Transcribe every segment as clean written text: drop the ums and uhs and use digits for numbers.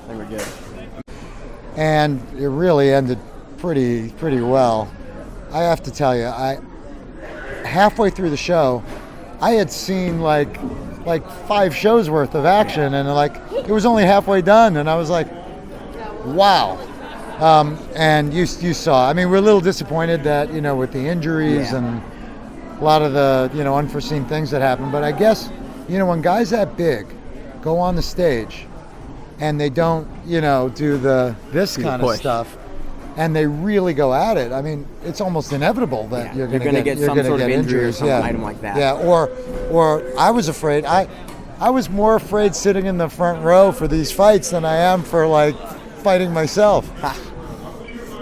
They were good. And it really ended pretty well. I have to tell you, halfway through the show, I had seen like 5 shows worth of action, and like it was only halfway done, and I was like, wow. And you saw, I mean, we're a little disappointed that, with the injuries and a lot of the, unforeseen things that happened. But I guess, when guys that big go on the stage and they don't, do this kind of stuff, and they really go at it, I mean, it's almost inevitable that you're going to get some sort of injury or some item like that. Yeah, or I was afraid. I was more afraid sitting in the front row for these fights than I am for, like, fighting myself.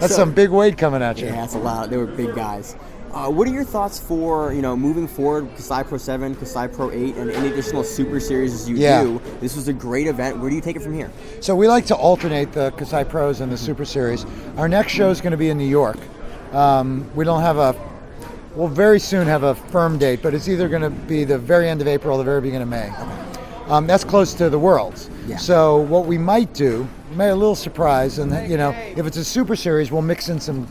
That's some big weight coming at you. Yeah, that's a lot. They were big guys. What are your thoughts for, moving forward, Kasai Pro 7, Kasai Pro 8, and any additional super series as you do? This was a great event. Where do you take it from here? So we like to alternate the Kasai Pros and the super series. Our next show is going to be in New York. We don't have we'll very soon have a firm date, but it's either going to be the very end of April or the very beginning of May. That's close to the Worlds. Yeah. So what we might do, a little surprise, and if it's a super series, we'll mix in some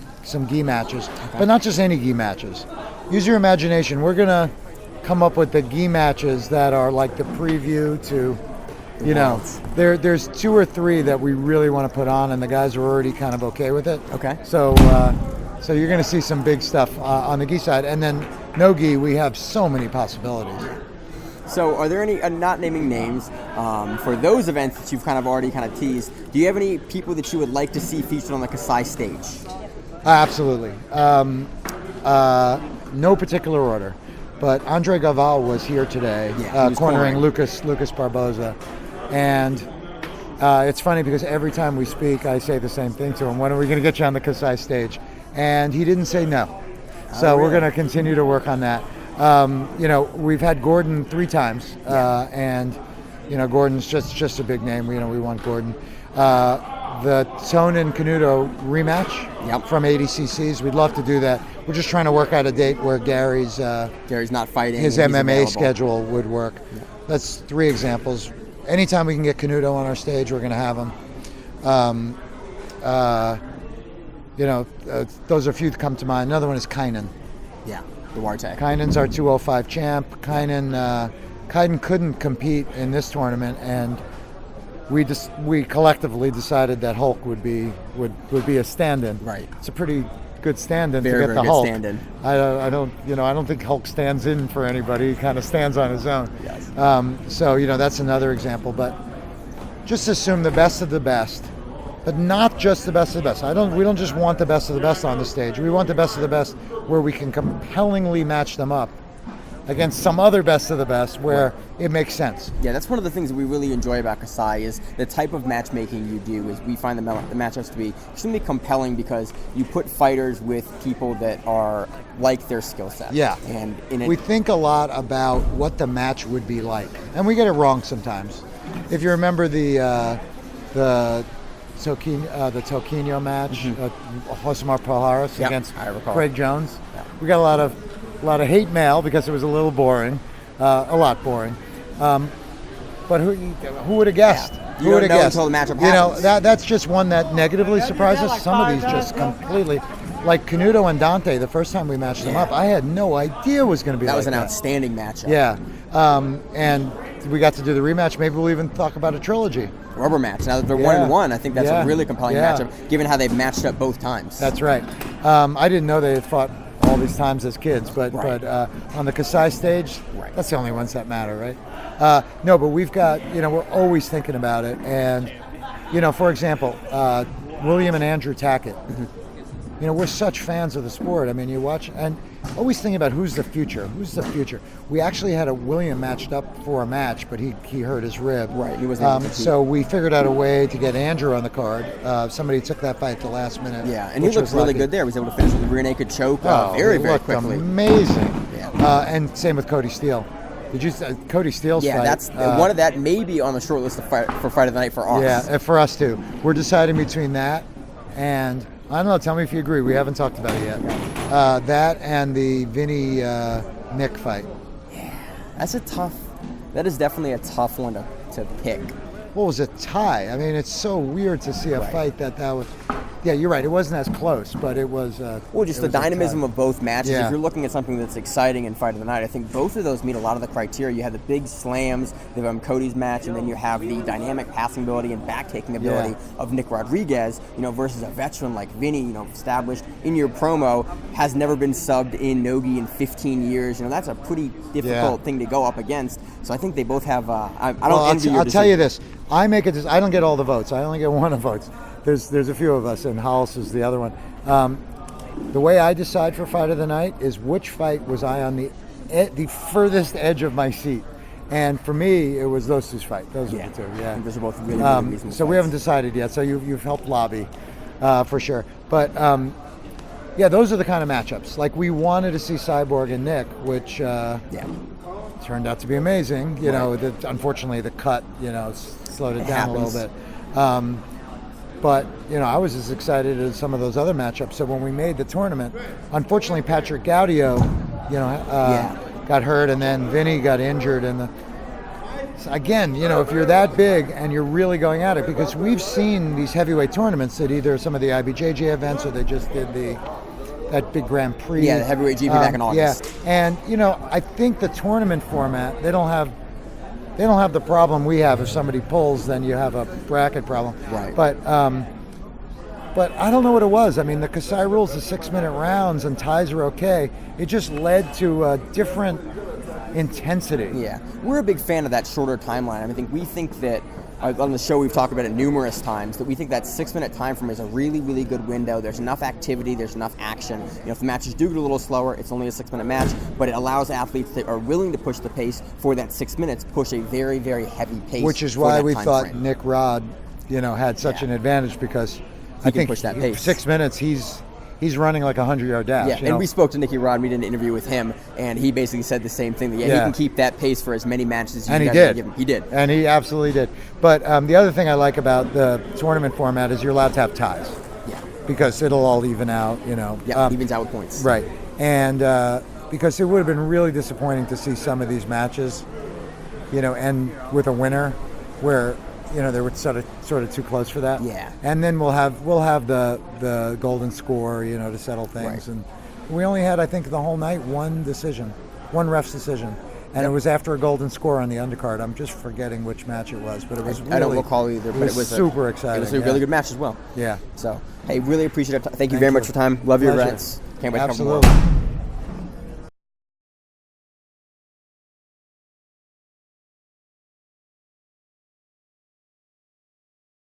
gi matches, but not just any gi matches. Use your imagination. We're gonna come up with the gi matches that are like the preview to, there's 2 or 3 that we really want to put on, and the guys are already kind of okay with it. Okay. So you're gonna see some big stuff on the gi side, and then no gi, we have so many possibilities. So are there any, not naming names, for those events that you've already teased, do you have any people that you would like to see featured on the Kasai stage? Absolutely. No particular order, but Andre Gaval was here today, cornering Lucas Barboza, and it's funny because every time we speak, I say the same thing to him: when are we going to get you on the Kasai stage? And he didn't say no. So we're going to continue to work on that. We've had Gordon 3 times, and Gordon's just a big name. We want Gordon. The Tone and Canuto rematch from 80 cc's. We'd love to do that. We're just trying to work out a date where Gary's not fighting. His MMA schedule would work. Yeah. That's 3 examples. Anytime we can get Canuto on our stage, we're going to have him. Those are a few that come to mind. Another one is Kynan. Yeah, Duarte. Kynan's our 205 champ. Kynan couldn't compete in this tournament, and we collectively decided that Hulk would be a stand-in. Right. It's a pretty good stand-in very, to get very the Hulk. Stand-in. I don't think Hulk stands in for anybody. He kind of stands on his own. Yes. That's another example. But just assume the best of the best, but not just the best of the best. We don't just want the best of the best on the stage. We want the best of the best where we can compellingly match them up against some other best of the best where it makes sense. Yeah, that's one of the things that we really enjoy about Kasai is the type of matchmaking you do. Is we find the matchups to be extremely compelling because you put fighters with people that are like their skill set. Yeah, and we think a lot about what the match would be like, and we get it wrong sometimes. If you remember the Toquinho match, Josemar Palhares against Craig Jones, we got a lot of hate mail because it was a little boring, a lot boring. But who would have guessed? Yeah. You don't know until the matchup happens. That's just one that negatively surprises. Some of these just completely, like Canuto and Dante. The first time we matched them up, I had no idea it was going to be that. That was an outstanding matchup. Yeah, and we got to do the rematch. Maybe we'll even talk about a trilogy. Rubber match. Now that they're 1-1, I think that's a really compelling matchup, given how they've matched up both times. That's right. I didn't know they had fought all these times as kids, but on the Kasai stage, that's the only ones that matter, right? No, but we've got, we're always thinking about it. And, for example, William and Andrew Tackett, we're such fans of the sport. I mean, you watch and always thinking about who's the future. We actually had a William matched up for a match, but he hurt his rib. Right, he wasn't so we figured out a way to get Andrew on the card. Somebody took that fight at the last minute. Yeah, and he looked really good there. He was able to finish with a rear naked choke very, very quickly. Amazing. Yeah. And same with Cody Steele. Did you Cody Steele's fight? Yeah, that's one of that may be on the short list for fight of the night for us. Yeah, for us too. We're deciding between that and I don't know. Tell me if you agree. We haven't talked about it yet. That and the Vinny Nick fight. Yeah, that is definitely a tough one to pick. what was it, tie? I mean, it's so weird to see a fight that was. Yeah, you're right. It wasn't as close, but it was. Well, just the dynamism of both matches. Yeah. If you're looking at something that's exciting in Fight of the Night, I think both of those meet a lot of the criteria. You have the big slams, the Cody's match, and then you have the dynamic passing ability and back-taking ability of Nick Rodriguez, versus a veteran like Vinny, established in your promo, has never been subbed in Nogi in 15 years. That's a pretty difficult thing to go up against. So I think they both have. I don't envy your I'll tell you this. I don't get all the votes. I only get one of votes. There's a few of us, and Hollis is the other one. The way I decide for Fight of the Night is which fight was I on the furthest edge of my seat. And for me, it was those two fights. Those are the two. Yeah. And those are both really, really reasonable So fights. we haven't decided yet. So you've helped lobby for sure. But those are the kind of matchups. Like we wanted to see Cyborg and Nick, which turned out to be amazing. Unfortunately the cut slowed it down a little bit. But I was as excited as some of those other matchups. So when we made the tournament, unfortunately Patrick Gaudio, got hurt, and then Vinny got injured. And again, if you're that big and you're really going at it, because we've seen these heavyweight tournaments at either some of the IBJJ events or they just did that big Grand Prix. Yeah, the heavyweight GP back in August. Yeah, and I think the tournament format, they don't have the problem we have. If somebody pulls, then you have a bracket problem. Right. But I don't know what it was. I mean, the Kasai rules, the 6-minute rounds and ties are okay. It just led to a different intensity. Yeah, we're a big fan of that shorter timeline. I think we think that on the show we've talked about it numerous times, that we think that 6-minute time frame is a really, really good window. There's enough activity, there's enough action. If the matches do get a little slower, it's only a 6-minute match, but it allows athletes that are willing to push the pace for that 6 minutes, push a very, very heavy pace. Which is why we thought Nick Rod, had such an advantage, because I think push that pace. 6 minutes, he's running like a 100-yard dash. Yeah, and we spoke to Nicky Rod. We did an interview with him, and he basically said the same thing. That he can keep that pace for as many matches as you guys give him. He did. And he absolutely did. But the other thing I like about the tournament format is you're allowed to have ties. Yeah. Because it'll all even out, Yeah, evens out with points. Right. And because it would have been really disappointing to see some of these matches, end with a winner where they were sort of too close for that. Yeah. And then we'll have the golden score, to settle things. Right. And we only had, I think, the whole night one ref's decision. And it was after a golden score on the undercard. I'm just forgetting which match it was, but it was really, I don't recall either, but it was super exciting. It was a really good match as well. Yeah. So, hey, really appreciate it. Thank you very much for your time. Love your events. Can't wait to come more. Absolutely.